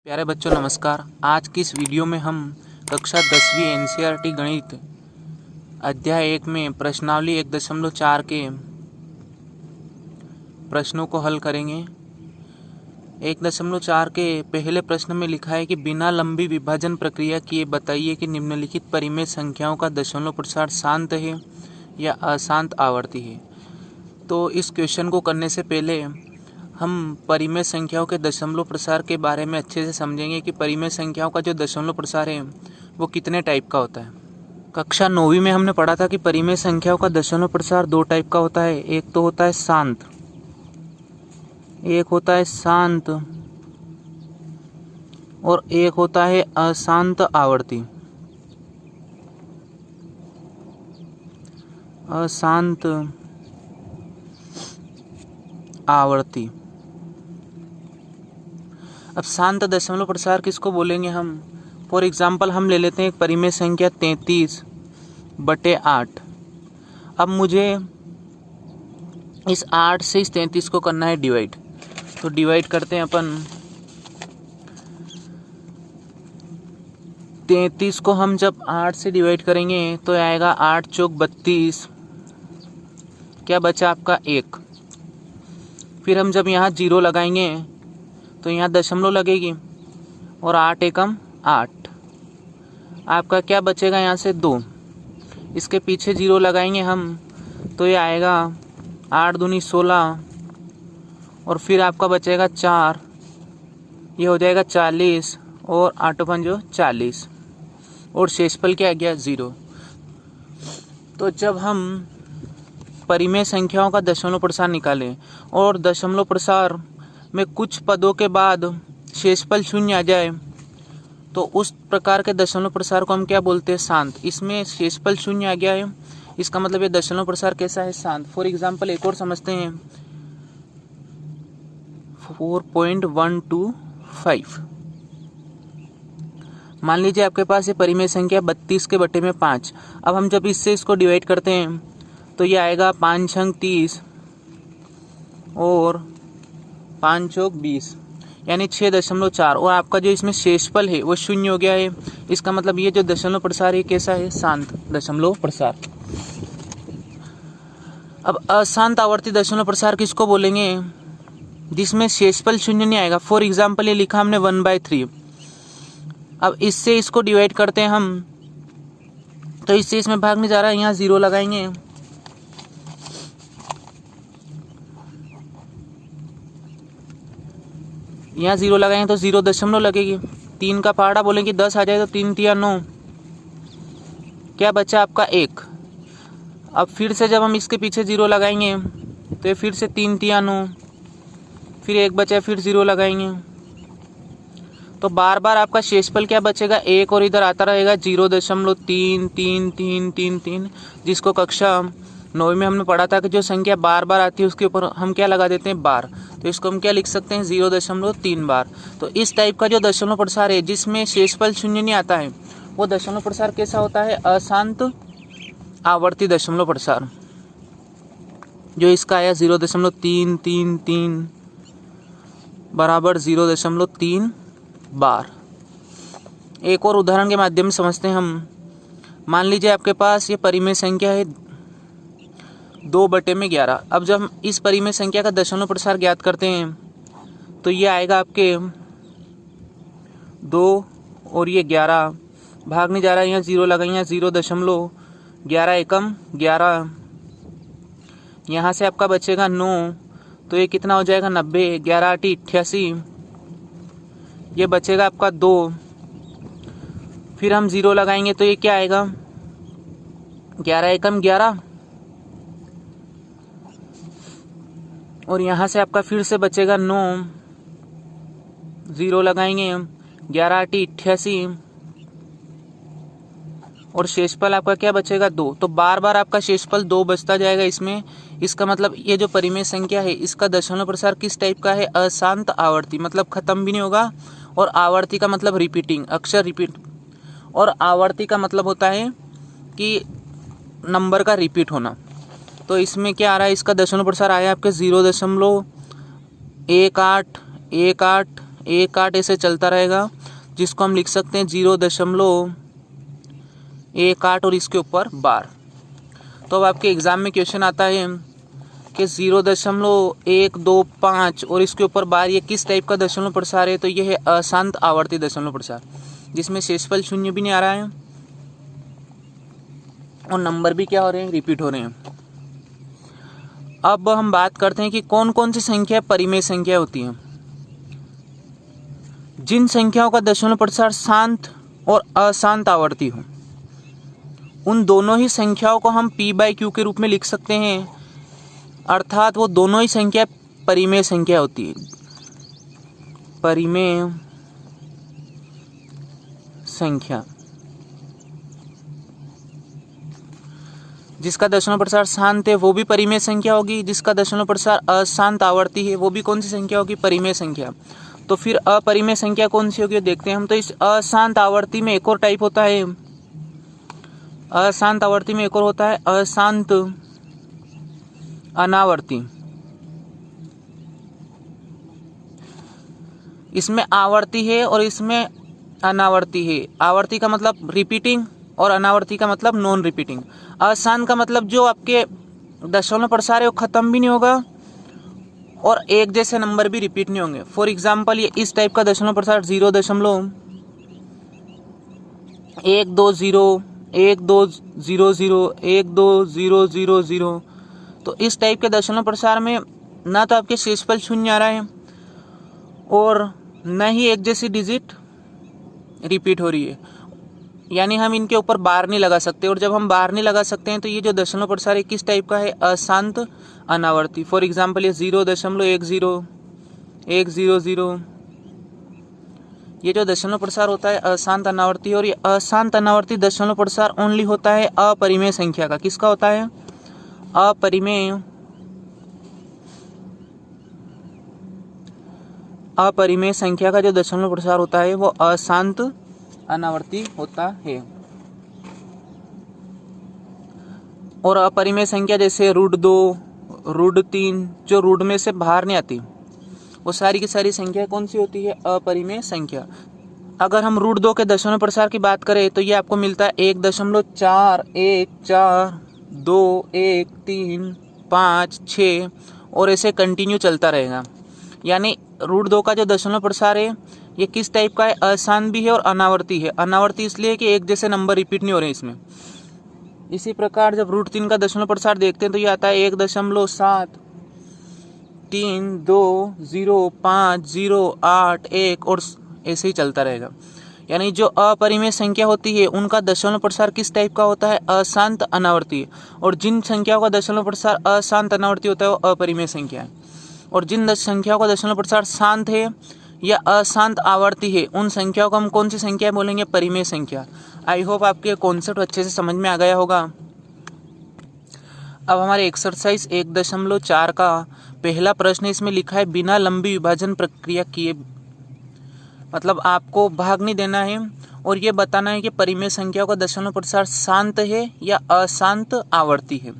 प्यारे बच्चों नमस्कार। आज की इस वीडियो में हम कक्षा 10वीं एनसीईआरटी गणित अध्याय 1 में प्रश्नावली 1.4 के प्रश्नों को हल करेंगे। 1.4 के पहले प्रश्न में लिखा है कि बिना लंबी विभाजन प्रक्रिया किए बताइए कि निम्नलिखित परिमेय संख्याओं का दशमलव प्रसार शांत है या अशांत आवर्ती है। तो इस क्वेश्चन को करने से पहले हम परिमेय संख्याओं के दशमलव प्रसार के बारे में अच्छे से समझेंगे कि परिमेय संख्याओं का जो दशमलव प्रसार है वो कितने टाइप का होता है। कक्षा 9वीं में हमने पढ़ा था कि परिमेय संख्याओं का दशमलव प्रसार दो टाइप का होता है। एक तो होता है शांत, एक होता है शांत और एक होता है अशांत आवर्ती। अशांत आवर्ती। अब शांत दशमलव प्रसार किसको बोलेंगे हम? फॉर एग्जाम्पल हम ले लेते हैं एक परिमेय संख्या 33/8। अब मुझे इस 8 से इस 33 को करना है डिवाइड। तो डिवाइड करते हैं अपन। 33 को हम जब 8 से डिवाइड करेंगे तो आएगा 8 चौक 32। क्या बचा आपका 1। फिर हम जब यहाँ 0 लगाएंगे तो यहाँ दशमलव लगेगी और 8 एकम 8। आपका क्या बचेगा यहाँ से 2। इसके पीछे 0 लगाएंगे हम तो ये आएगा 8 दूनी 16 और फिर आपका बचेगा 4। ये हो जाएगा 40 और 8 पंजो 40 और शेषफल क्या आ गया 0। तो जब हम परिमेय संख्याओं का दशमलव प्रसार निकालें और दशमलव प्रसार में कुछ पदों के बाद शेषफल 0 आ जाए तो उस प्रकार के दशमलव प्रसार को हम क्या बोलते हैं? शांत। इसमें शेषफल 0 आ गया है, इसका मतलब ये दशमलव प्रसार कैसा है? शांत। फॉर एग्जाम्पल एक और समझते हैं 4.125। मान लीजिए आपके पास ये परिमेय संख्या 32/5। अब हम जब इससे इसको डिवाइड करते हैं तो ये आएगा 5 छंग 30 और 5 चौक 20 यानी 6.4 और आपका जो इसमें शेषफल है वो 0 हो गया है। इसका मतलब ये जो दशमलव प्रसार है कैसा है? शांत दशमलव प्रसार। अब अशांत आवर्ती दशमलव प्रसार किसको बोलेंगे? जिसमें शेषफल 0 नहीं आएगा। फॉर एग्जाम्पल ये लिखा हमने 1/3। अब इससे इसको डिवाइड करते हैं हम तो इससे इसमें भाग नहीं जा रहा है, यहाँ 0 लगाएंगे। यहाँ 0 लगाएंगे तो 0 दशमलव लगेगी। 3 का पहाड़ा बोलेंगे 10 आ जाए तो 3 तिया 9। क्या बचा आपका 1। अब फिर से जब हम इसके पीछे 0 लगाएंगे तो ये फिर से 3 तिया 9, फिर 1 बचा, फिर 0 लगाएंगे तो बार बार आपका शेषफल क्या बचेगा? 1 और इधर आता रहेगा 0.33333, जिसको कक्षा 9 में हमने पढ़ा था कि जो संख्या बार बार आती है उसके ऊपर हम क्या लगा देते हैं? बार। तो इसको हम क्या लिख सकते हैं? 0.3 बार। तो इस टाइप का जो दशमलव प्रसार है जिसमें शेषफल 0 नहीं आता है वो दशमलव प्रसार कैसा होता है? अशांत आवर्ती दशमलव प्रसार। जो इसका आया 0.333 बराबर 0.3 बार। एक और उदाहरण के माध्यम से समझते हैं हम। मान लीजिए आपके पास ये परिमेय संख्या है 2/11। अब जब हम इस परिमेय संख्या का दशमलव प्रसार ज्ञात करते हैं तो ये आएगा आपके 2 और ये 11 भाग नहीं जा रहा है, यहाँ 0 लगाएंगे, 0.11 एकम 11। यहाँ से आपका बचेगा 9 तो ये कितना हो जाएगा? 90। 11 8 88। ये बचेगा आपका 2। फिर हम 0 लगाएंगे तो ये क्या आएगा? 11 एकम 11 और यहाँ से आपका फिर से बचेगा 9। 0 लगाएंगे, 11 8 88 और शेषफल आपका क्या बचेगा? 2। तो बार बार आपका शेषफल 2 बचता जाएगा इसमें। इसका मतलब ये जो परिमेय संख्या है इसका दशमलव प्रसार किस टाइप का है? अशांत आवर्ती, मतलब खत्म भी नहीं होगा। और आवर्ती का मतलब रिपीटिंग, अक्षर रिपीट। और आवर्ती का मतलब होता है कि नंबर का रिपीट होना। तो इसमें क्या आ रहा है? इसका दशमलव प्रसार आया आपके 0.1818 1.8 ऐसे चलता रहेगा, जिसको हम लिख सकते हैं 0.18 और इसके ऊपर बार। तो अब आपके एग्ज़ाम में क्वेश्चन आता है कि 0.125 और इसके ऊपर बार, ये किस टाइप का दशमलव प्रसार है? तो ये है अशांत आवर्ती दशमलव प्रसार, जिसमें शेषफल शून्य भी नहीं आ रहा है और नंबर भी क्या हो रहे हैं, रिपीट हो रहे हैं। अब हम बात करते हैं कि कौन कौन सी संख्या परिमेय संख्या होती हैं। जिन संख्याओं का दशमलव प्रसार शांत और अशांत आवर्ती हो, उन दोनों ही संख्याओं को हम p/q के रूप में लिख सकते हैं, अर्थात वो दोनों ही संख्या परिमेय संख्या होती है। परिमेय संख्या, जिसका दशमलव प्रसार शांत है वो भी परिमेय संख्या होगी, जिसका दशमलव प्रसार अशांत आवर्ती है वो भी कौन सी संख्या होगी, परिमेय संख्या। तो फिर अपरिमेय संख्या कौन सी होगी देखते हैं हम। तो इस अशांत आवर्ती में एक और टाइप होता है, अशांत आवर्ती में एक और होता है अशांत अनावर्ती। इसमें आवर्ती है और इसमें अनावर्ती है। आवर्ती का मतलब रिपीटिंग और अनावर्ती का मतलब नॉन रिपीटिंग। अशांत का मतलब जो आपके दशमलव प्रसार है वो खत्म भी नहीं होगा और एक जैसे नंबर भी रिपीट नहीं होंगे। फॉर एग्जाम्पल ये इस टाइप का दशमलव प्रसार 0.1200 12000 तो इस टाइप के दशमलव प्रसार में ना तो आपके शेषफल शून्य आ रहा है और न ही एक जैसी डिजिट रिपीट हो रही है, यानी हम इनके ऊपर बार नहीं लगा सकते। और जब हम बार नहीं लगा सकते हैं तो ये जो दशमलव प्रसार है किस टाइप का है, अशांत अनावर्ती। फॉर एग्जाम्पल ये 0.10100 ये जो दशमलव प्रसार होता है अशांत अनावर्ती, और ये अशांत अनावर्ती दशमलव प्रसार ओनली होता है अपरिमेय संख्या का। किसका होता है, अपरिमेय संख्या का जो दशमलव प्रसार होता है वो अशांत अनावर्ती होता है। और अपरिमेय संख्या जैसे √2, √3 जो रूट में से बाहर नहीं आती, वो सारी की सारी संख्या कौन सी होती है, अपरिमेय संख्या। अगर हम √2 के दशमलव प्रसार की बात करें तो ये आपको मिलता है 1.41421355 और ऐसे कंटिन्यू चलता रहेगा। यानी √2 का जो दशमलव प्रसार है ये किस टाइप का है, अशांत भी है और अनावर्ती है। अनावर्ती इसलिए कि एक जैसे नंबर रिपीट नहीं हो रहे इसमें। इसी प्रकार जब √3 का दशमलव प्रसार देखते हैं तो ये आता है 1.73205081 और ऐसे ही चलता रहेगा। यानी जो अपरिमेय संख्या होती है उनका दशमलव प्रसार किस टाइप का होता है, अशांत अनावर्ती, और जिन संख्याओं का दशमलव प्रसार अशांत अनावर्ती होता है वो अपरिमेय संख्या है। और जिन संख्याओं का दशमलव प्रसार शांत है या अशांत आवर्ती है उन संख्याओं को हम कौन सी संख्या बोलेंगे, परिमेय संख्या। आई होप आपके कॉन्सेप्ट अच्छे से समझ में आ गया होगा। अब हमारे एक्सरसाइज 1.4 का पहला प्रश्न इसमें लिखा है बिना लंबी विभाजन प्रक्रिया किए, मतलब आपको भाग नहीं देना है और ये बताना है कि परिमेय संख्याओं का दशमलव प्रसार शांत है या अशांत आवर्ती है।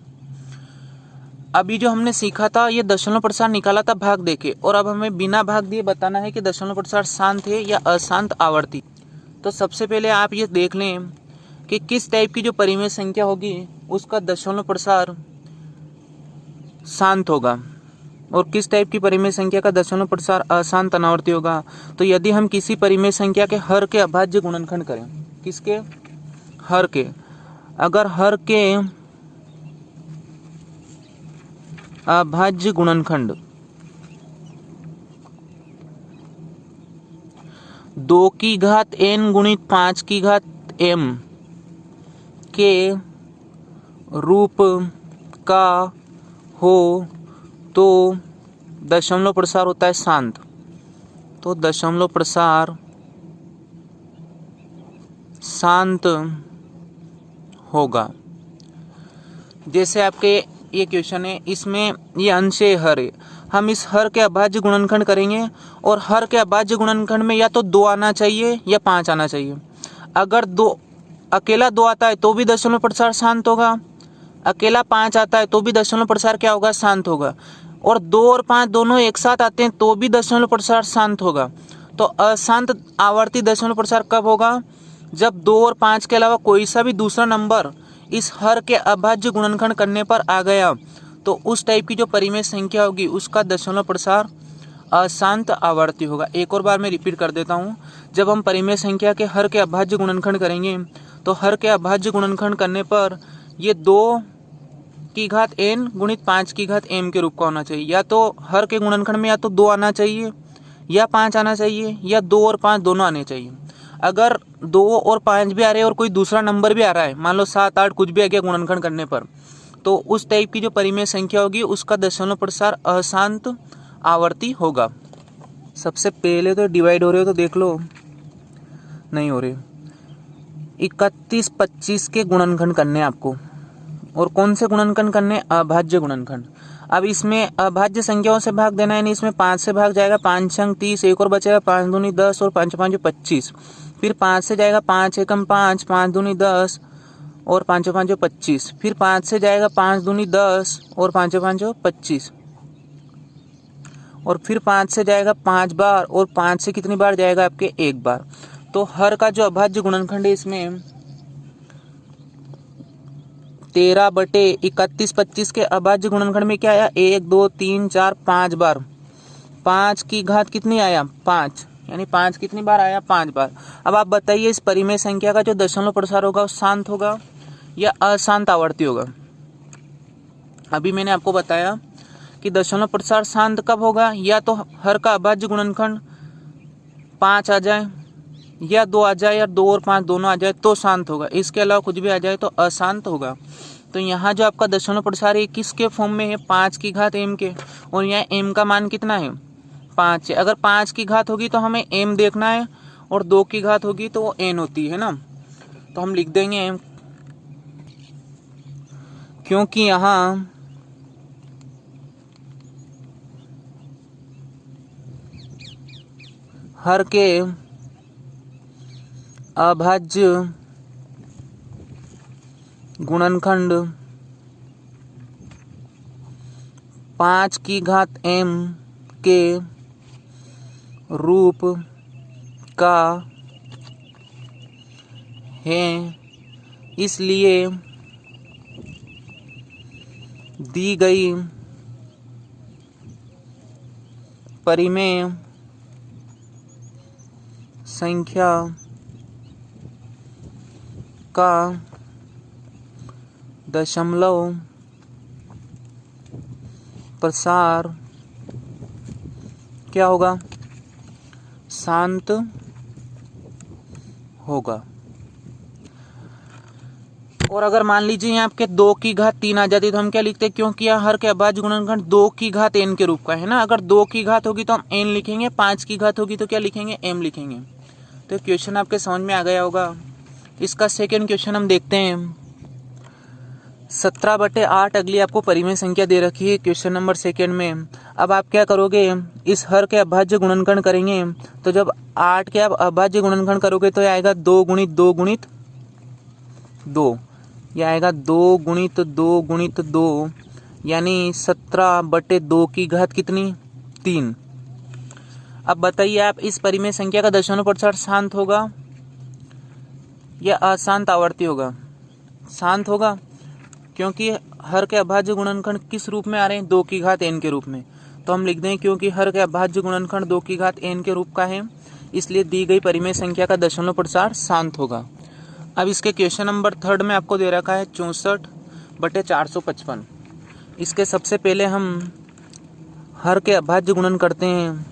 अभी जो हमने सीखा था ये दशमलव प्रसार निकाला था भाग देके, और अब हमें बिना भाग दिए बताना है कि दशमलव प्रसार शांत है या अशांत आवर्ती। तो सबसे पहले आप ये देख लें कि किस टाइप की जो परिमेय संख्या होगी उसका दशमलव प्रसार शांत होगा और किस टाइप की परिमेय संख्या का दशमलव प्रसार अशांत अनावर्ती होगा। तो यदि हम किसी परिमेय संख्या के हर के अभाज्य गुणनखंड करें, किसके, हर के, अगर हर के अभाज्य गुणनखंड 2n गुणित 5m के रूप का हो तो दशमलव प्रसार होता है शांत। तो दशमलव प्रसार शांत होगा। जैसे आपके ये क्वेश्चन है, इसमें ये अंश हर है, हम इस हर के अभाज्य गुणनखंड करेंगे और हर के अभाज्य गुणनखंड में या तो 2 आना चाहिए या 5 आना चाहिए। अगर अकेला 2 आता है तो भी दशमलव प्रसार शांत होगा, अकेला 5 आता है तो भी दशमलव प्रसार क्या होगा, शांत होगा, और 2 और 5 दोनों एक साथ आते हैं तो भी दशमलव प्रसार शांत होगा। तो अशांत आवर्ती दशमलव प्रसार कब होगा? जब 2 और 5 के अलावा कोई सा भी दूसरा नंबर इस हर के अभाज्य गुणनखंड करने पर आ गया तो उस टाइप की जो परिमेय संख्या होगी उसका दशमलव प्रसार अशांत आवर्ती होगा। एक और बार मैं रिपीट कर देता हूँ। जब हम परिमेय संख्या के हर के अभाज्य गुणनखंड करेंगे तो हर के अभाज्य गुणनखंड करने पर ये 2 की घात n गुणित 5 की घात m के रूप का होना चाहिए। या तो हर के गुणनखंड में या तो 2 आना चाहिए या 5 आना चाहिए या 2 और 5 दोनों आने चाहिए। अगर 2 और 5 भी आ रहे हैं और कोई दूसरा नंबर भी आ रहा है, मान लो 7 8 कुछ भी आ गया गुणनखंड करने पर, तो उस टाइप की जो परिमेय संख्या होगी उसका दशमलव प्रसार अशांत आवर्ती होगा। सबसे पहले तो डिवाइड हो रहे हो तो देख लो, नहीं हो रहे। 31 25 के गुणनखंड करने हैं आपको। और कौन से गुणनखंड करने? अभाज्य गुणनखंड। अब इसमें अभाज्य संख्याओं से भाग देना है, नहीं इसमें 5 से भाग जाएगा, 5 अंक 30, एक और बचेगा 5 दूनी 10 और 5 5 25। फिर 5 से जाएगा 5 एकम 5, 5 दूनी 10 और 5 5 25। फिर 5 से जाएगा 5 दूनी 10 और 5 5 25। और फिर 5 से जाएगा 5 बार और 5 से कितनी बार जाएगा आपके? 1 बार। तो हर का जो अभाज्य गुणनखंड है इसमें 13/31 25 के अभाज्य गुणनखंड में क्या आया? 1 2 3 4 5 बार। 5 की घात कितनी आया? 5, यानी 5 कितनी बार आया? 5 बार। अब आप बताइए इस परिमेय संख्या का जो दशमलव प्रसार होगा वो शांत होगा या अशांत आवर्ती होगा? अभी मैंने आपको बताया कि दशमलव प्रसार शांत कब होगा? या तो हर का अभाज्य गुणनखंड 5 आ जाए या 2 आ जाए या 2 और 5 दोनों आ जाए तो शांत होगा। इसके अलावा कुछ भी आ जाए तो अशांत होगा। तो यहाँ जो आपका दशमलव प्रसार है किसके फॉर्म में है? 5 की घात m के। और यहाँ m का मान कितना है? 5 है। अगर 5 की घात होगी तो हमें m देखना है और 2 की घात होगी तो वो n होती है ना। तो हम लिख देंगे m, क्योंकि यहाँ हर के अभाज्य गुणनखंड 5 की घात m के रूप का है, इसलिए दी गई परिमेय संख्या का दशमलव प्रसार क्या होगा? शांत होगा। और अगर मान लीजिए यहाँ आपके 2 की घात 3 आ जाती तो हम क्या लिखते हैं? क्योंकि यहाँ हर के अभाज्य गुणनखंड 2 की घात n के रूप का है ना। अगर 2 की घात होगी तो हम n लिखेंगे, 5 की घात होगी तो क्या लिखेंगे? m लिखेंगे। तो क्वेश्चन आपके समझ में आ गया होगा। इसका सेकेंड क्वेश्चन हम देखते हैं। 17/8 अगली आपको परिमेय संख्या दे रखी है क्वेश्चन नंबर सेकेंड में। अब आप क्या करोगे? इस हर के अभाज्य गुणनखंड करेंगे तो जब 8 के आप अभाज्य गुणनखंड करोगे तो आएगा 2 गुणित 2 गुणित 2, यह आएगा 2 गुणित 2 गुणित 2, यानी 17/2 की घात कितनी? 3। अब बताइए आप इस परिमेय संख्या का दशमलव प्रसार शांत होगा या अशांत आवर्ती होगा? शांत होगा, क्योंकि हर के अभाज्य गुणनखंड किस रूप में आ रहे हैं? 2 की घात n के रूप में। तो हम लिख दें क्योंकि हर के अभाज्य गुणनखंड 2 की घात n के रूप का है, इसलिए दी गई परिमेय संख्या का दशमलव प्रसार शांत होगा। अब इसके क्वेश्चन नंबर थर्ड में आपको दे रखा है 64/455। इसके सबसे पहले हम हर के अभाज्य गुणन करते हैं।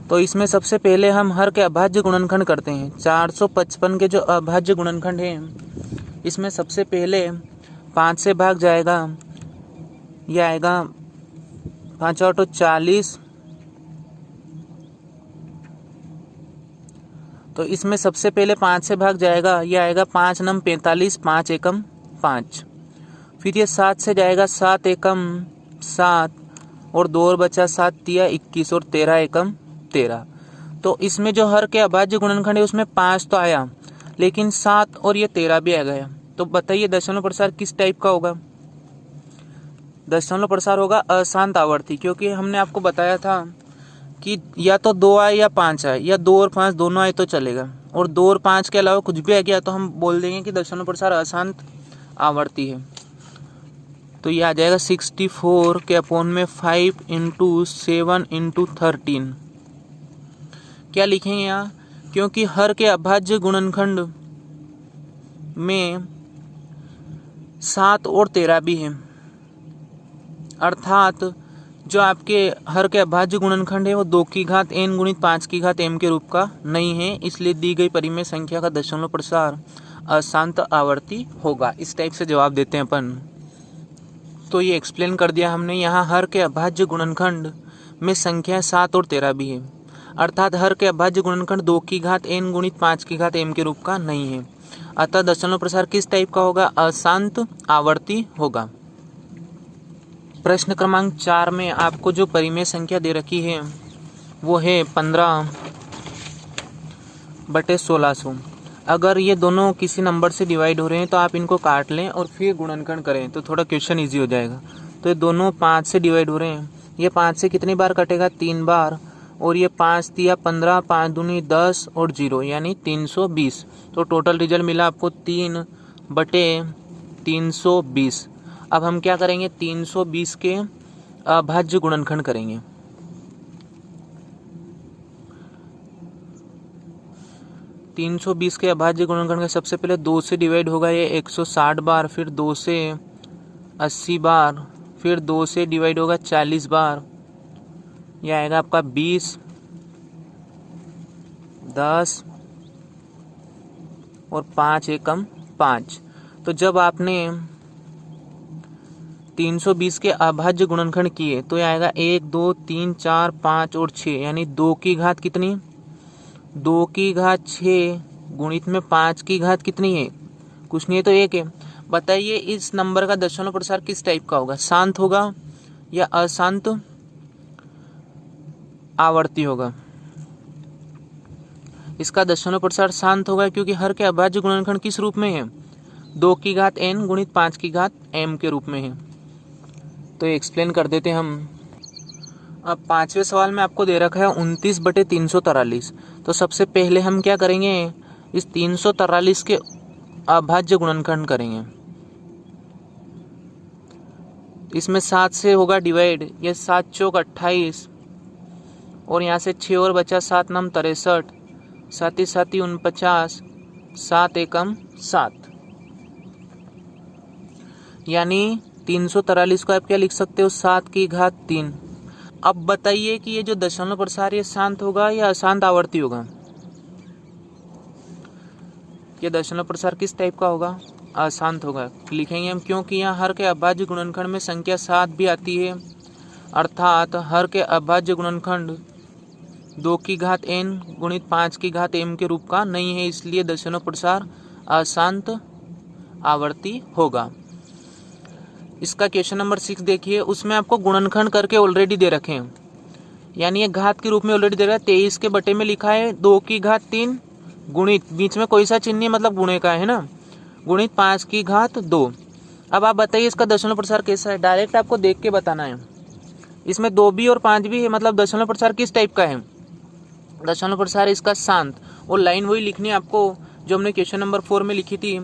तो इसमें सबसे पहले हम हर के अभाज्य गुणनखंड करते हैं। 455 के जो अभाज्य गुणनखंड हैं इसमें सबसे पहले 5 से भाग जाएगा, यह आएगा 5 8 40। तो इसमें सबसे पहले 5 से भाग जाएगा, यह आएगा 5 9 45, 5 एकम 5। फिर ये 7 से जाएगा, 7 एकम 7 और 2 और बचा 7 तिया 21 और 13 एकम 13। तो इसमें जो हर के अभाज्य गुणनखंड है उसमें 5 तो आया, लेकिन 7 और ये 13 भी आ गया। तो बताइए दशमलव प्रसार किस टाइप का होगा? दशमलव प्रसार होगा अशांत आवर्ती, क्योंकि हमने आपको बताया था कि या तो 2 आए या 5 आए, या 2 और 5 दोनों आए तो चलेगा, और 2 और 5 के अलावा कुछ भी आ गया तो हम बोल देंगे कि दशमलव प्रसार अशांत आवर्ती है। तो ये आ जाएगा 64 के अपॉन में 5 × 7 × 13। क्या लिखेंगे यहाँ, क्योंकि हर के अभाज्य गुणनखंड में 7 और 13 भी है, अर्थात जो आपके हर के अभाज्य गुणनखंड है वो 2 की घात n गुणित 5 की घात m के रूप का नहीं है, इसलिए दी गई परिमेय संख्या का दशमलव प्रसार अशांत आवर्ती होगा। इस टाइप से जवाब देते हैं अपन। तो ये एक्सप्लेन कर दिया हमने। यहाँ हर के अभाज्य गुणनखंड में संख्या 7 और 13 भी है, अर्थात हर के अभाज्य गुणनखंड 2 की घात n गुणित 5 की घात m के रूप का नहीं है, अतः दशमलव प्रसार किस टाइप का होगा, अशांत आवर्ती होगा। प्रश्न क्रमांक 4 में आपको जो परिमेय संख्या दे रखी है वो है 15/1600। अगर ये दोनों किसी नंबर से डिवाइड हो रहे हैं तो आप इनको काट लें और फिर गुणनखंड करें तो थोड़ा क्वेश्चन इजी हो जाएगा। तो ये दोनों 5 से डिवाइड हो रहे हैं, ये 5 से कितनी बार कटेगा, 3 बार, और ये 5 दिया 15, 5 दूनी 10 और 0 यानी 320। तो टोटल रिजल्ट मिला आपको 3/320। अब हम क्या करेंगे, 320 के अभाज्य गुणनखंड करेंगे। तीन 320 के अभाज्य गुणनखंड का सबसे पहले 2 से डिवाइड होगा ये 160 बार, फिर 2 से 80 बार, फिर 2 से डिवाइड होगा 40 बार, यह आएगा आपका 20, 10 और 5 एकम 5। तो जब आपने 320 के अभाज्य गुणनखंड किए तो यह आएगा 1, 2, 3, 4, 5 और 6, यानी 2 की घात कितनी, 2 की घात 6 गुणित में 5 की घात कितनी है, कुछ नहीं है तो 1 है। बताइए इस नंबर का दशमलव प्रसार किस टाइप का होगा, शांत होगा या अशांत आवर्ती होगा। इसका दशमलव प्रसार शांत होगा क्योंकि हर के अभाज्य गुणनखंड किस रूप में है, 2 की घात n गुणित 5 की घात m के रूप में है। तो एक्सप्लेन कर देते हम। अब 5वें सवाल में आपको दे रखा है 29/343। तो सबसे पहले हम क्या करेंगे, इस 343 के अभाज्य गुणनखंड करेंगे। इसमें 7 से होगा डिवाइड, ये 7 चौक 28 और यहाँ से 6 और बचा 7 नम 63, 7 7 49, 7 एकम 7, यानी 343 को आप क्या लिख सकते हो, 7 की घात 3। अब बताइए कि ये जो दशमलव प्रसार ये शांत होगा या अशांत आवर्ती होगा। ये दशमलव प्रसार किस टाइप का होगा, अशांत होगा। लिखेंगे हम क्योंकि यहाँ हर के अभाज्य गुणनखंड में संख्या 7 भी आती है, अर्थात हर के अभाज्य गुणनखंड 2 की घात n गुणित 5 की घात m के रूप का नहीं है, इसलिए दशमलव प्रसार अशांत आवर्ती होगा। इसका क्वेश्चन नंबर 6 देखिए, उसमें आपको गुणनखंड करके ऑलरेडी दे रखे हैं, यानी ये घात के रूप में ऑलरेडी दे रखा है। 23 के बटे में लिखा है 2 की घात 3 गुणित, बीच में कोई सा चिन्ह नहीं मतलब गुणे का है ना, गुणित 5 की घात 2। अब आप बताइए इसका दशमलव प्रसार कैसा है, डायरेक्ट आपको देख के बताना है। इसमें 2 भी और 5 भी है, मतलब दशमलव प्रसार किस टाइप का है, दशमलव प्रसार इसका शांत। और लाइन वही लिखनी है आपको जो हमने क्वेश्चन नंबर 4 में लिखी थी,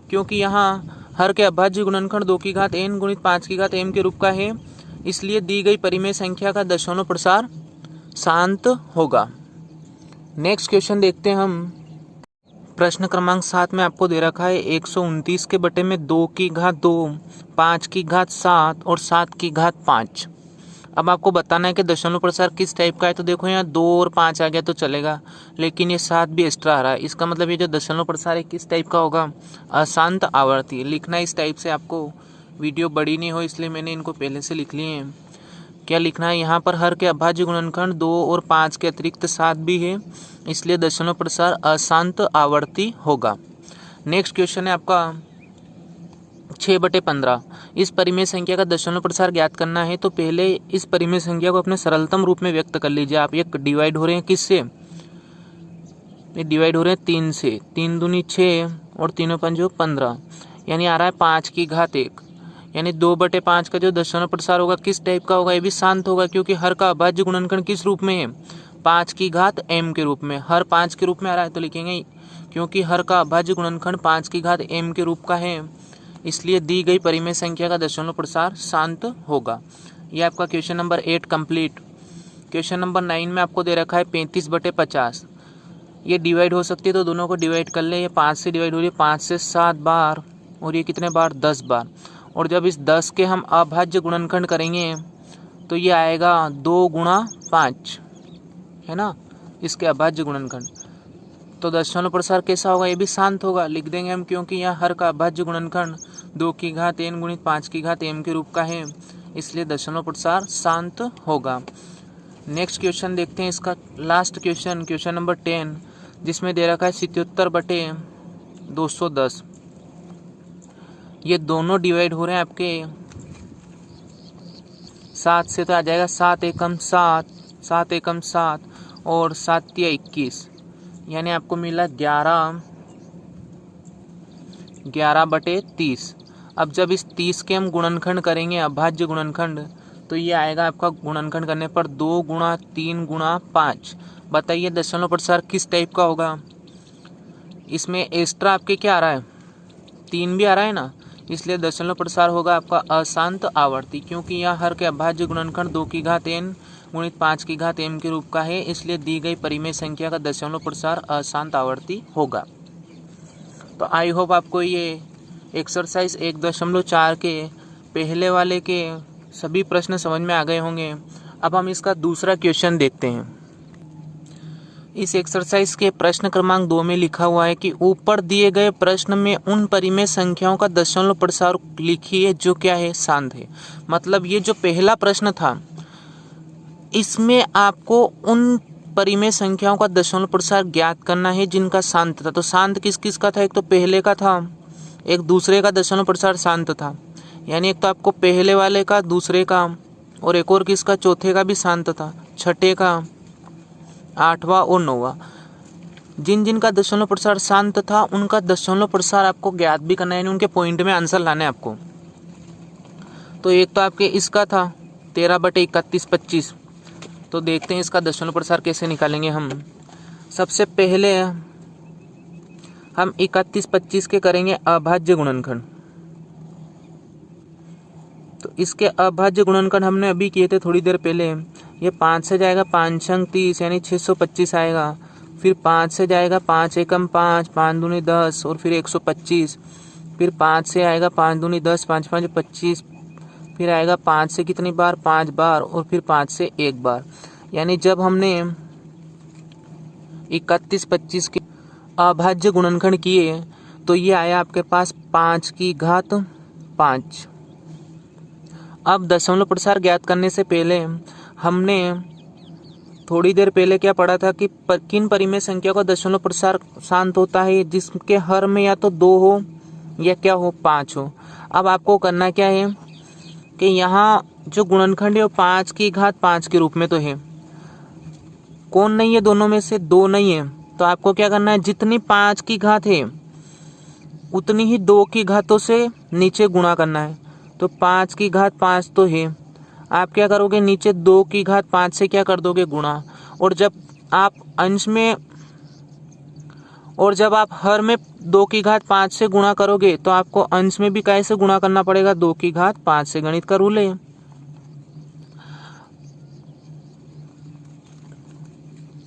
क्योंकि यहाँ हर के अभाज्य गुणनखंड 2 की घात n गुणित 5 की घात m के रूप का है, इसलिए दी गई परिमेय संख्या का दशमलव प्रसार शांत होगा। नेक्स्ट क्वेश्चन देखते हैं हम। प्रश्न क्रमांक 7 में आपको दे रखा है 129 के बटे में 2 की घात 2, 5 की घात 7 और 7 की घात 5। अब आपको बताना है कि दशमलव प्रसार किस टाइप का है। तो देखो यहाँ 2 और 5 आ गया तो चलेगा, लेकिन ये 7 भी एक्स्ट्रा आ रहा है, इसका मतलब ये जो दशमलव प्रसार है किस टाइप का होगा, अशांत आवर्ती। लिखना इस टाइप से, आपको वीडियो बड़ी नहीं हो इसलिए मैंने इनको पहले से लिख लिए हैं। क्या लिखना है, यहाँ पर हर के अभाज्य गुणनखंड 2 और 5 के अतिरिक्त 7 भी है, इसलिए दशमलव प्रसार अशांत आवर्ती होगा। नेक्स्ट क्वेश्चन है आपका 6/15। इस परिमेय संख्या का दशमलव प्रसार ज्ञात करना है। तो पहले इस परिमेय संख्या को अपने सरलतम रूप में व्यक्त कर लीजिए आप। ये डिवाइड हो रहे हैं किससे, ये डिवाइड हो रहे हैं 3 से, 3 दूनी 6 और 3 पंजो 15, यानी आ रहा है 5 की घात 1। यानी 2/5 का जो दशमलव प्रसार होगा किस टाइप का होगा, ये भी शांत होगा, क्योंकि हर का अभाज्य गुणनखंड किस रूप में है, 5 की घात m के रूप में। हर 5 के रूप में आ रहा है तो लिखेंगे, क्योंकि हर का अभाज्य गुणनखंड 5 की घात m के रूप का है, इसलिए दी गई परिमेय संख्या का दशमलव प्रसार शांत होगा। ये आपका question number 8 complete. Question number 9 में आपको दे रखा है 35/50। ये डिवाइड हो सकती है तो दोनों को डिवाइड कर ले। ये 5 से डिवाइड हो रही है, 5 से 7 बार, और ये कितने बार, 10 बार। और जब इस 10 के हम अभाज्य गुणनखंड करेंगे तो ये आएगा 2 गुणा 5, है ना, इसके अभाज्य गुणनखंड। तो दशमलव प्रसार कैसा होगा, ये भी शांत होगा, लिख देंगे हम, क्योंकि यहाँ हर का अभाज्य गुणनखंड 2 की घात n गुणित 5 की घात m के रूप का है, इसलिए दशमलव प्रसार शांत होगा। नेक्स्ट क्वेश्चन देखते हैं, इसका लास्ट क्वेश्चन, क्वेश्चन नंबर 10, जिसमें दे रखा है 77/210। ये दोनों डिवाइड हो रहे हैं आपके 7 से, तो आ जाएगा 7 एकम 7, 7 एकम 7 और 7 तिया 21, यानी आपको मिला 11/30। अब जब इस 30 के हम गुणनखंड करेंगे, अभाज्य गुणनखंड, तो ये आएगा आपका गुणनखंड करने पर 2 गुणा 3 गुणा 5। बताइए दशमलव प्रसार किस टाइप का होगा। इसमें एक्स्ट्रा आपके क्या आ रहा है, 3 भी आ रहा है ना, इसलिए दशमलव प्रसार होगा आपका अशांत आवर्ती, क्योंकि यहाँ हर के अभाज्य गुणनखंड 2 की घात n गुणित 5 की घात m के रूप का है, इसलिए दी गई परिमेय संख्या का दशमलव प्रसार अशांत आवर्ती होगा। तो आई होप आपको ये एक्सरसाइज 1.4 के पहले वाले के सभी प्रश्न समझ में आ गए होंगे। अब हम इसका दूसरा क्वेश्चन देखते हैं। इस एक्सरसाइज के प्रश्न क्रमांक 2 में लिखा हुआ है कि ऊपर दिए गए प्रश्न में उन परिमेय संख्याओं का दशमलव प्रसार लिखिए जो क्या है, शांत है। मतलब ये जो पहला प्रश्न था, इसमें आपको उन परिमेय संख्याओं का दशमलव प्रसार ज्ञात करना है जिनका शांत था। तो शांत किस किस का था, एक तो पहले का था, एक दूसरे का दशमलव प्रसार शांत था, यानी एक तो आपको पहले वाले का, दूसरे का, और एक और किसका, चौथे का भी शांत था, छठे का, 8वां और 9वां। जिन जिन का दशमलव प्रसार शांत था उनका दशमलव प्रसार आपको ज्ञात भी करना है, यानी उनके पॉइंट में आंसर लाना है आपको। तो एक तो आपके इसका था 13/31/25। तो देखते हैं इसका दशमलव प्रसार कैसे निकालेंगे हम। सबसे पहले हम 31/25 के करेंगे अभाज्य गुणनखंड। तो इसके अभाज्य गुणनखंड हमने अभी किए थे थोड़ी देर पहले। ये 5 से जाएगा 5 छंग 30, यानी 625 आएगा। फिर 5 से जाएगा 5 एकम 5, 5 दूनी 10 और फिर 125। फिर 5 से आएगा 5 दूनी 10, 5 5 25। फिर आएगा 5 से कितनी बार, 5 बार, और फिर 5 से 1 बार। यानी जब हमने 31/25 के अभाज्य गुणनखंड किए तो ये आया आपके पास 5 की घात 5। अब दशमलव प्रसार ज्ञात करने से पहले हमने थोड़ी देर पहले क्या पढ़ा था कि किन परिमेय संख्या का दशमलव प्रसार शांत होता है, जिसके हर में या तो 2 हो या क्या हो, 5 हो। अब आपको करना क्या है कि यहाँ जो गुणनखंड है वो 5 की घात 5 के रूप में तो है, कौन नहीं है, दोनों में से 2 नहीं है। तो आपको क्या करना है, जितनी 5 की घात है उतनी ही 2 की घातों से नीचे गुणा करना है। तो 5 की घात 5 तो है, आप क्या करोगे, नीचे 2 की घात 5 से क्या कर दोगे, गुणा। और जब आप अंश में, और जब आप हर में 2 की घात 5 से गुणा करोगे तो आपको अंश में भी कैसे गुणा करना पड़ेगा, 2 की घात 5 से। गणित का रूल है।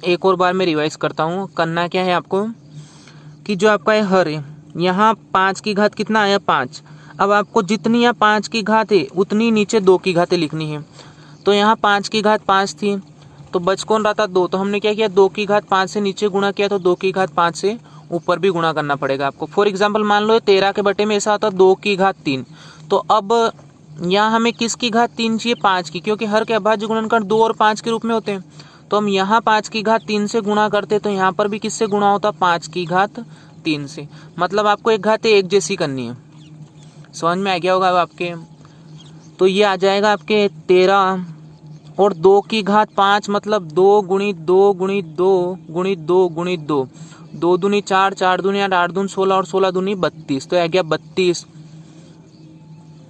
एक और बार मैं रिवाइज करता हूँ। करना क्या है आपको कि जो आपका है हर है, यहाँ 5 की घात कितना आया, 5। अब आपको जितनी यहाँ 5 की घात है उतनी नीचे 2 की घातें लिखनी है। तो यहाँ 5 की घात 5 थी तो बच कौन रहा था, 2। तो हमने क्या किया, 2 की घात 5 से नीचे गुणा किया, तो 2 की घात 5 से ऊपर भी गुणा करना पड़ेगा आपको। फॉर एग्जाम्पल मान लो 13 के बटे में ऐसा आता 2 की घात 3। तो अब यहाँ हमें किसकी घात 3 चाहिए, 5 की, क्योंकि हर के अभाज्य गुणनखंड 2 और 5 के रूप में होते हैं। तो हम यहाँ 5 की घात 3 से गुणा करते तो यहाँ पर भी किससे गुणा होता, 5 की घात 3 से। मतलब आपको एक घातें एक जैसी करनी है। समझ में आ गया होगा अब आपके। तो ये आ जाएगा आपके 13 और 2 की घात 5, मतलब 2 गुणित 2 गुणित 2 गुणित 2 गुणित 2, 2 दूनी 4, 4 दूनी 8, 8 दूनी 16 और 16 दूनी 32। तो आ गया 32।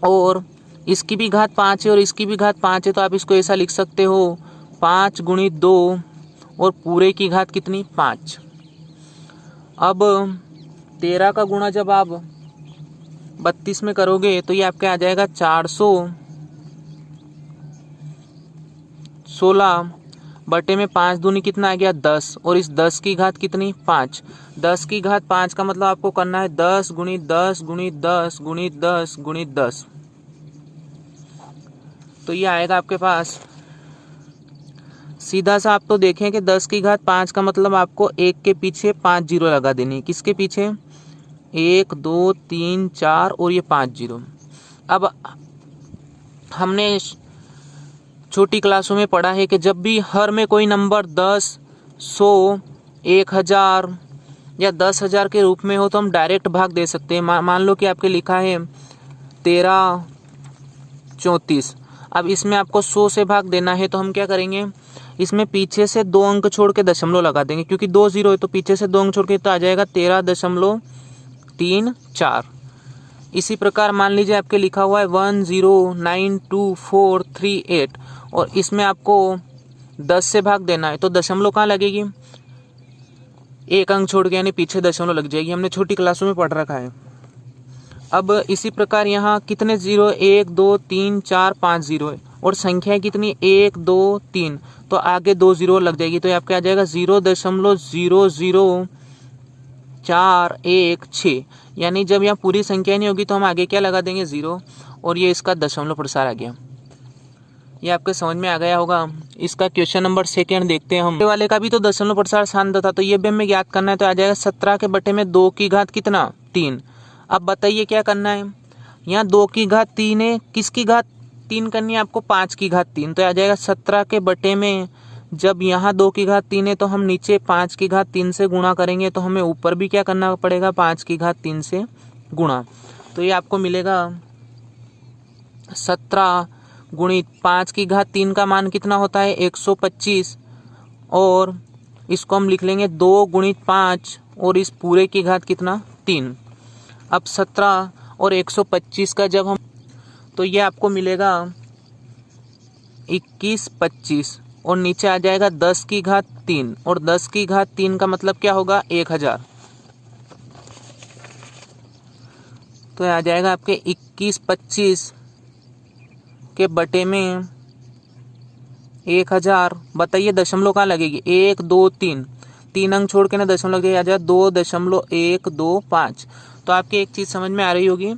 और इसकी भी घात 5 है और इसकी भी घात 5 है, तो आप इसको ऐसा लिख सकते हो 5 गुणित 2 और पूरे की घात कितनी 5। अब 13 का गुणा जब आप 32 में करोगे तो ये आपके आ जाएगा 416 बटे में 5 दूनी कितना आ गया 10 और इस 10 की घात कितनी 5। 10 की घात 5 का मतलब आपको करना है 10 गुणित 10 गुणित 10 गुणित 10 गुणित 10। तो ये आएगा आपके पास सीधा सा। आप तो देखें कि 10 की घात 5 का मतलब आपको 1 के पीछे 5 जीरो लगा देनी। किसके पीछे 1 2 3 4 और ये 5 जीरो। अब हमने छोटी क्लासों में पढ़ा है कि जब भी हर में कोई नंबर 10, 100, 1000 या 10,000 के रूप में हो तो हम डायरेक्ट भाग दे सकते हैं। मान लो कि आपके लिखा है 13 34। अब इसमें आपको 100 से भाग देना है तो हम क्या करेंगे, इसमें पीछे से 2 अंक छोड़ के दशमलव लगा देंगे, क्योंकि 2 जीरो है तो पीछे से 2 अंक छोड़ के तो आ जाएगा 13.34। इसी प्रकार मान लीजिए आपके लिखा हुआ है 109248 और इसमें आपको 10 से भाग देना है तो दशमलव कहाँ लगेगी, 1 अंक छोड़ के, यानी पीछे दशमलव लग जाएगी। हमने छोटी क्लासों में पढ़ रखा है। अब इसी प्रकार यहाँ कितने जीरो 1 2 3 4 5 जीरो है और संख्या कितनी 1 2 3, तो आगे 2 जीरो लग जाएगी तो ये आपके आ जाएगा 0.00416। यानी जब यहाँ पूरी संख्या नहीं होगी तो हम आगे क्या लगा देंगे 0 और ये इसका दशमलव प्रसार आ गया। ये आपके समझ में आ गया होगा। इसका क्वेश्चन नंबर 2 देखते हैं हम। वाले का भी तो दशमलव प्रसार शांत था, तो ये भी हमें याद करना है। तो आ जाएगा 17 के बटे में 2 की घात कितना 3। अब बताइए क्या करना है, यहाँ 2 की घात 3 है, किसकी घात 3 करनी है आपको 5 की घात 3। तो आ जाएगा 17 के बटे में जब यहाँ 2 की घात 3 है तो हम नीचे 5 की घात 3 से गुणा करेंगे, तो हमें ऊपर भी क्या करना पड़ेगा 5 की घात 3 से गुणा। तो ये आपको मिलेगा 17 गुणित 5 की घात 3 का मान कितना होता है 125 और इसको हम लिख लेंगे 2 गुणित 5 और इस पूरे की घात कितना 3। अब 17 और 125 का जब हम, तो ये आपको मिलेगा 2125 और नीचे आ जाएगा 10 की घात 3 और 10 की घात 3 का मतलब क्या होगा 1000। तो आ जाएगा आपके 2125 के बटे में 1000। बताइए दशमलव कहाँ लगेगी 1 2 3, 3 अंक छोड़ के ना दशमलव लग जाएगा, आ जाएगा 2.125। तो आपकी एक चीज़ समझ में आ रही होगी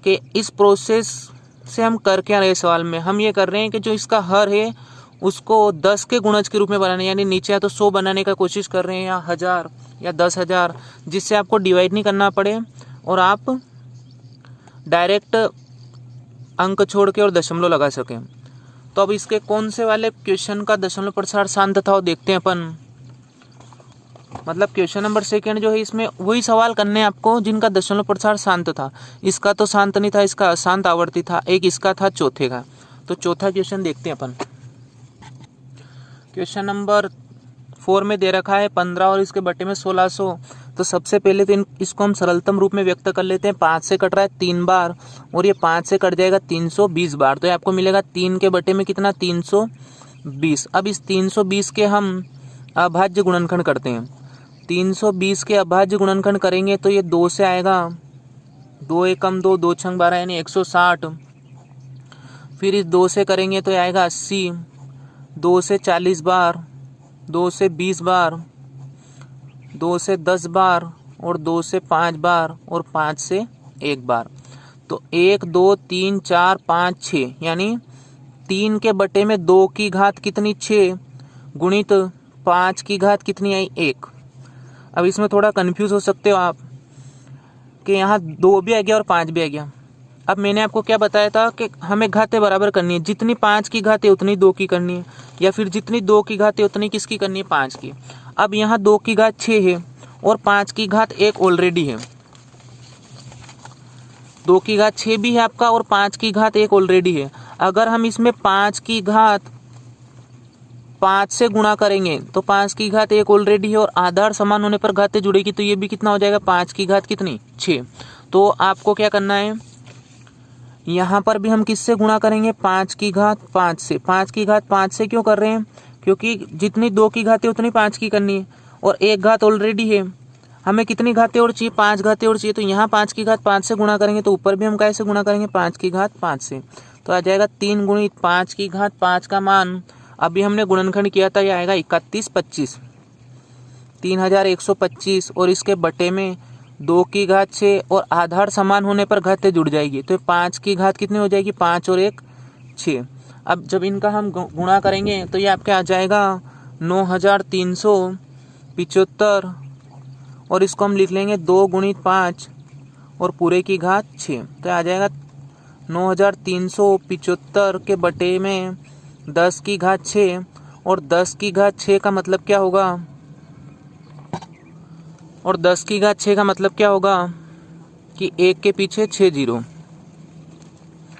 कि इस प्रोसेस से हम कर क्या रहे सवाल में, हम ये कर रहे हैं कि जो इसका हर है उसको 10 के गुणज के रूप में बनाने, यानी नीचे या तो 100 बनाने का कोशिश कर रहे हैं या 1000 या 10,000, जिससे आपको डिवाइड नहीं करना पड़े और आप डायरेक्ट अंक छोड़ के और दशमलव लगा सकें। तो अब इसके कौन से वाले क्वेश्चन का दशमलव प्रसार शांत था वो देखते हैं अपन। मतलब क्वेश्चन नंबर 2 जो है इसमें वही सवाल करने हैं आपको जिनका दशमलव प्रसार शांत था। इसका तो शांत नहीं था, इसका अशांत आवर्ती था, एक इसका था चौथे का। तो चौथा क्वेश्चन देखते हैं अपन। क्वेश्चन नंबर 4 में दे रखा है 15 और इसके बटे में 1600। तो सबसे पहले तो इसको हम सरलतम रूप में व्यक्त कर लेते हैं। 5 से कट रहा है 3 बार और ये 5 से कट जाएगा 320 बार। तो ये आपको मिलेगा 3 के बटे में कितना 320। अब इस 320 के हम अभाज्य गुणनखंड करते हैं। 320 के अभाज्य गुणनखंड करेंगे तो ये 2 से आएगा, 2 एकम 2, 2 छंग 12 यानी 160। फिर इस 2 से करेंगे तो ये आएगा 80, 2 से 40 बार, 2 से 20 बार, 2 से 10 बार और 2 से 5 बार और 5 से 1 बार। तो 1 2 3 4 5 6 यानी 3 के बटे में 2 की घात कितनी 6 गुणित 5 की घात कितनी आई 1। अब इसमें थोड़ा कंफ्यूज हो सकते हो आप कि यहाँ 2 भी आ गया और 5 भी आ गया। अब मैंने आपको क्या बताया था कि हमें घातें बराबर करनी है, जितनी 5 की घात है उतनी 2 की करनी है, या फिर जितनी 2 की घात है उतनी किसकी करनी है 5 की। अब यहाँ 2 की घात 6 है और 5 की घात 1 ऑलरेडी है। 2 की घात 6 भी है आपका और 5 की घात 1 ऑलरेडी है। अगर हम इसमें 5 की घात 5 से गुणा करेंगे तो 5 की घात 1 ऑलरेडी है और आधार समान होने पर घातें जुड़ेगी, तो ये भी कितना हो जाएगा 5 की घात कितनी 6। तो आपको क्या करना है, यहाँ पर भी हम किससे गुणा करेंगे, 5 की घात 5 से। 5 की घात 5 से क्यों कर रहे हैं, क्योंकि जितनी 2 की घातें उतनी 5 की करनी है, और 1 घात ऑलरेडी है। हमें कितनी घातें और चाहिए, 5 घातें और चाहिए। तो यहाँ 5 की घात 5 से गुणा करेंगे, तो ऊपर भी हम कैसे गुणा करेंगे, 5 की घात 5 से। तो आ जाएगा 3 गुणित 5 की घात 5 का मान अभी हमने गुणनखंड किया था, यह आएगा 3125, 3125, और इसके बटे में 2 की घात 6, और आधार समान होने पर घातें जुड़ जाएगी। तो 5 की घात कितनी हो जाएगी, 5 और 1 6। अब जब इनका हम गुणा करेंगे तो ये आपके आ जाएगा 9375, और इसको हम लिख लेंगे 2 गुणित 5 और पूरे की घात 6। तो आ जाएगा 9375 के बटे में 10 की घात 6, और 10 की घात 6 का मतलब क्या होगा, और 10 की घात 6 का मतलब क्या होगा कि 1 के पीछे 6 जीरो।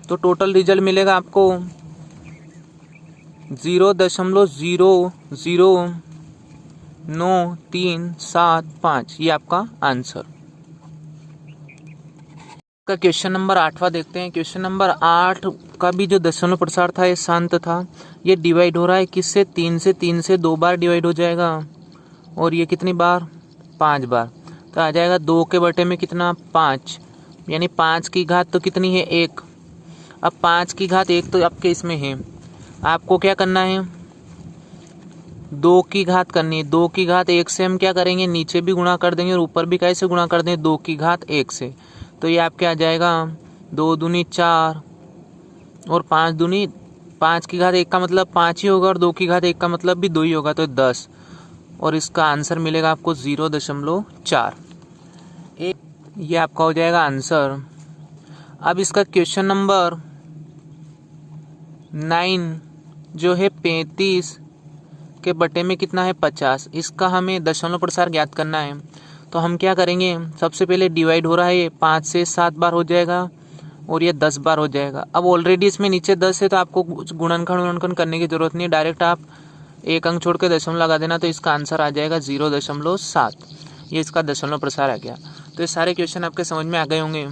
तो टोटल रिजल्ट मिलेगा आपको 0.0009375, ये आपका आंसर। का क्वेश्चन नंबर 8वां देखते हैं। क्वेश्चन नंबर 8 का भी जो दशमलव प्रसार था ये शांत था। ये डिवाइड हो रहा है किससे, 3 से। 3 से 2 बार डिवाइड हो जाएगा, और ये कितनी बार, 5 बार। तो आ जाएगा 2 के बटे में कितना, 5, यानी 5 की घात तो कितनी है, 1। अब 5 की घात 1 तो आपके इसमें है, आपको क्या करना है, 2 की घात करनी है। 2 की घात 1 से हम क्या करेंगे, नीचे भी गुणा कर देंगे और ऊपर भी कैसे गुणा कर देंगे, 2 की घात 1 से। तो ये आपके आ जाएगा 2 दूनी 4 और 5 दूनी, 5 की घात 1 का मतलब 5 ही होगा, और 2 की घात 1 का मतलब भी 2 ही होगा, तो 10। और इसका आंसर मिलेगा आपको 0.4। ये आपका हो जाएगा आंसर। अब इसका क्वेश्चन नंबर 9 जो है 35 के बटे में कितना है, 50। इसका हमें दशमलव प्रसार ज्ञात करना है। तो हम क्या करेंगे, सबसे पहले डिवाइड हो रहा है 5 से 7 बार हो जाएगा, और ये 10 बार हो जाएगा। अब ऑलरेडी इसमें नीचे 10 है, तो आपको गुणनखंड करने की जरूरत नहीं है, डायरेक्ट आप एक अंक छोड़ के दशमलव लगा देना। तो इसका आंसर आ जाएगा 0.7। ये इसका दशमलव प्रसार आ गया। तो ये सारे क्वेश्चन आपके समझ में आ गए होंगे।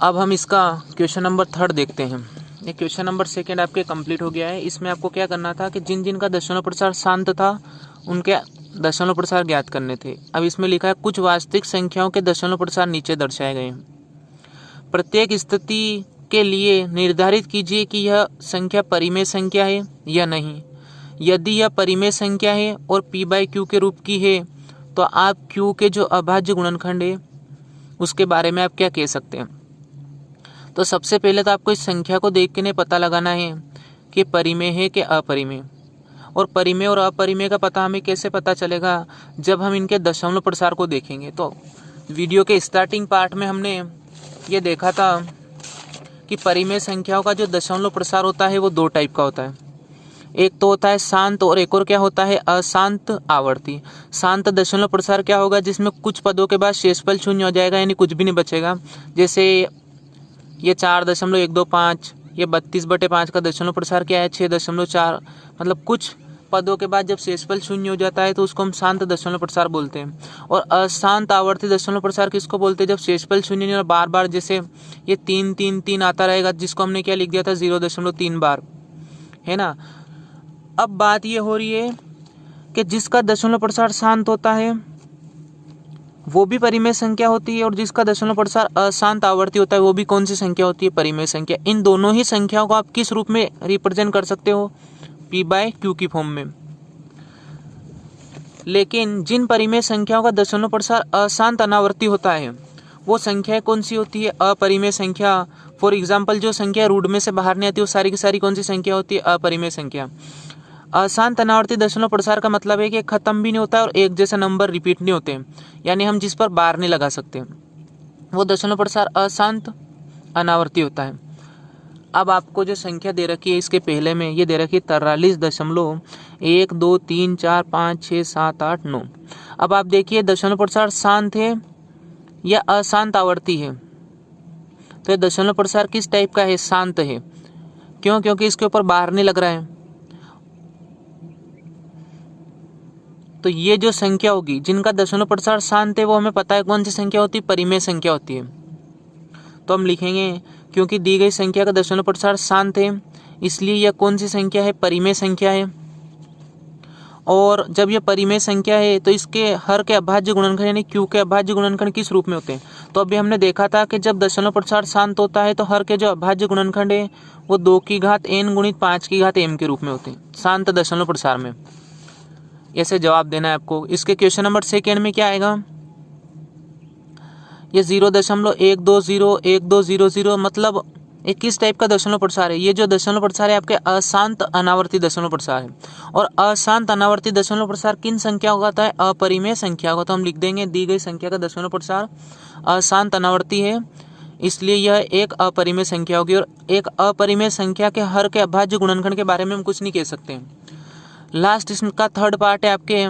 अब हम इसका क्वेश्चन नंबर 3 देखते हैं। ये क्वेश्चन नंबर 2 आपके कंप्लीट हो गया है। इसमें आपको क्या करना था कि जिन जिन का दशमलव प्रसार शांत था उनके दशमलव प्रसार ज्ञात करने थे। अब इसमें लिखा है कुछ वास्तविक संख्याओं के दशमलव प्रसार नीचे दर्शाए गए हैं। प्रत्येक स्थिति के लिए निर्धारित कीजिए कि यह संख्या परिमेय संख्या है या नहीं। यदि यह परिमेय संख्या है और p/q के रूप की है, तो आप q के जो अभाज्य गुणनखंड है उसके बारे में आप क्या कह सकते हैं। तो सबसे पहले तो आपको इस संख्या को देख के नहीं पता लगाना है कि परिमेय है कि अपरिमेय। और परिमेय और अपरिमेय का पता हमें कैसे पता चलेगा, जब हम इनके दशमलव प्रसार को देखेंगे। तो वीडियो के स्टार्टिंग पार्ट में हमने ये देखा था कि परिमेय संख्याओं का जो दशमलव प्रसार होता है वो 2 टाइप का होता है। एक तो होता है शांत, और एक और क्या होता है, अशांत आवर्ती। शांत दशमलव प्रसार क्या होगा, जिसमें कुछ पदों के बाद शेषफल शून्य हो जाएगा, यानी कुछ भी नहीं बचेगा। जैसे ये 4.125, ये 32/5 का दशमलव प्रसार क्या है, 6.4। मतलब कुछ पदों के बाद जब शेषफल शून्य हो जाता है तो उसको हम शांत दशमलव प्रसार बोलते हैं। और अशांत आवर्ती दशमलव प्रसार किसको बोलते हैं, जब शेषफल शून्य नहीं और बार बार जैसे ये 3 3 3 आता रहेगा, जिसको हमने क्या लिख दिया था, 0.3 बार, है ना। अब बात ये हो रही है कि जिसका दशमलव प्रसार शांत होता है वो भी परिमेय संख्या होती है, और जिसका दशमलव प्रसार अशांत आवर्ती होता है वो भी कौन सी संख्या होती है, परिमेय संख्या। इन दोनों ही संख्याओं को आप किस रूप में रिप्रेजेंट कर सकते हो, p/q की फॉर्म में। लेकिन जिन परिमेय संख्याओं का दशमलव प्रसार अशांत अनावर्ती होता है वो संख्या कौन सी होती है, अपरिमेय संख्या। फॉर एग्जाम्पल जो संख्या रूट में से बाहर नहीं आती वो सारी की सारी कौन सी संख्या होती है, अपरिमेय संख्या। अशांत अनावर्ती दशमलव प्रसार का मतलब है कि खत्म भी नहीं होता है और एक जैसा नंबर रिपीट नहीं होते, यानी हम जिस पर बार नहीं लगा सकते, वो दशमलव प्रसार अशांत अनावर्ती होता है। अब आपको जो संख्या दे रखी है इसके पहले में ये दे रखी है 43.1 2 3 4 5 6 7 8 9। अब आप देखिए दशमलव प्रसार शांत है या अशांत आवर्ती है। तो ये दशमलव प्रसार किस टाइप का है, शांत है। क्यों, क्योंकि इसके ऊपर बार नहीं लग रहा है। तो ये जो संख्या होगी जिनका दशमलव प्रसार शांत है वो हमें पता है कौन सी संख्या होती है, परिमेय संख्या होती है। तो हम लिखेंगे क्योंकि दी गई संख्या का दशमलव प्रसार शांत है, इसलिए यह कौन सी संख्या है, परिमेय संख्या है। और जब यह परिमेय संख्या है तो इसके हर के अभाज्य गुणनखंड यानी q के अभाज्य गुणनखंड किस रूप में होते हैं। तो अभी हमने देखा था कि जब दशमलव प्रसार शांत होता है तो हर के जो अभाज्य गुणनखंड है वो 2 की घात n गुणित 5 की घात m के रूप में होते हैं शांत दशमलव प्रसार में। ऐसे जवाब देना है आपको। इसके क्वेश्चन नंबर 2 में क्या आएगा, ये 0.120120 मतलब एक किस टाइप का दशमलव प्रसार है। ये जो दशमलव प्रसार है आपके अशांत अनावर्ती दशमलव प्रसार है। और अशांत अनावर्ती दशमलव प्रसार किन संख्या का होता है, अपरिमेय संख्या का। तो हम लिख देंगे दी गई संख्या का दशमलव प्रसार अशांत अनावर्ती है, इसलिए यह एक अपरिमेय संख्या होगी। और एक अपरिमेय संख्या के हर के अभाज्य गुणनखंड के बारे में हम कुछ नहीं कह सकते। लास्ट इसका थर्ड पार्ट है आपके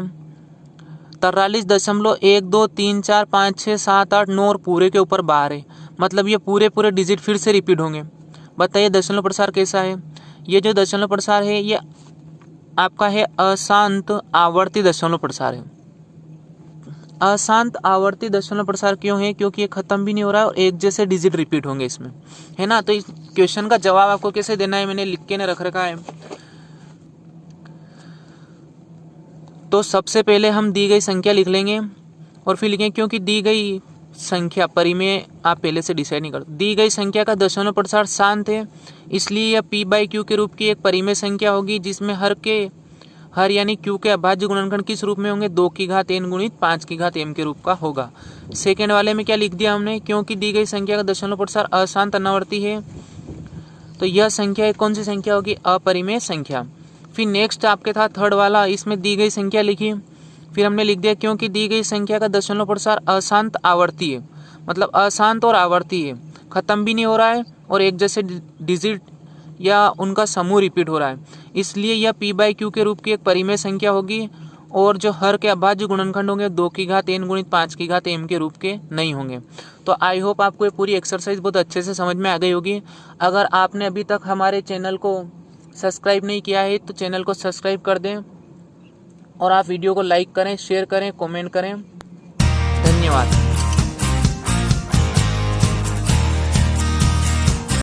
43.123456789 और पूरे के ऊपर 12 है, मतलब ये पूरे डिजिट फिर से रिपीट होंगे। बताइए दशमलव प्रसार कैसा है। ये जो दशमलव प्रसार है ये आपका है अशांत आवर्ती दशमलव प्रसार है। अशांत आवर्ती दशमलव प्रसार क्यों है, क्योंकि ये खत्म भी नहीं हो रहा है और एक जैसे डिजिट रिपीट होंगे इसमें, है ना। तो इस क्वेश्चन का जवाब आपको कैसे देना है मैंने लिख के रख रखा है। तो सबसे पहले हम दी गई संख्या लिख लेंगे और फिर लिखेंगे क्योंकि दी गई संख्या परिमेय आप पहले से डिसाइड नहीं करते। दी गई संख्या का दशमलव प्रसार शांत है, इसलिए यह p/q के रूप की एक परिमेय संख्या होगी जिसमें हर यानी q के अभाज्य गुणनखंड किस रूप में होंगे, 2 की घात n गुणित 5 की घात m के रूप का होगा। सेकेंड वाले में क्या लिख दिया हमने, क्योंकि दी गई संख्या का दशमलव प्रसार अशांत अनावर्ती है तो यह संख्या कौन सी संख्या होगी, अपरिमेय संख्या। फिर नेक्स्ट आपके था थर्ड वाला, इसमें दी गई संख्या लिखी, फिर हमने लिख दिया क्योंकि दी गई संख्या का दशमलव प्रसार अशांत आवर्ती है, मतलब अशांत और आवर्ती है, खत्म भी नहीं हो रहा है और एक जैसे डिजिट या उनका समूह रिपीट हो रहा है, इसलिए यह p/q के रूप की एक परिमेय संख्या होगी। और जो हर के अभाज्य गुणनखंड होंगे 2 की घात n गुणित 5 की घात m के रूप के नहीं होंगे। तो आई होप आपको ये पूरी एक्सरसाइज बहुत अच्छे से समझ में आ गई होगी। अगर आपने अभी तक हमारे चैनल को सब्सक्राइब नहीं किया है तो चैनल को सब्सक्राइब कर दें और आप वीडियो को लाइक करें, शेयर करें, कमेंट करें। धन्यवाद।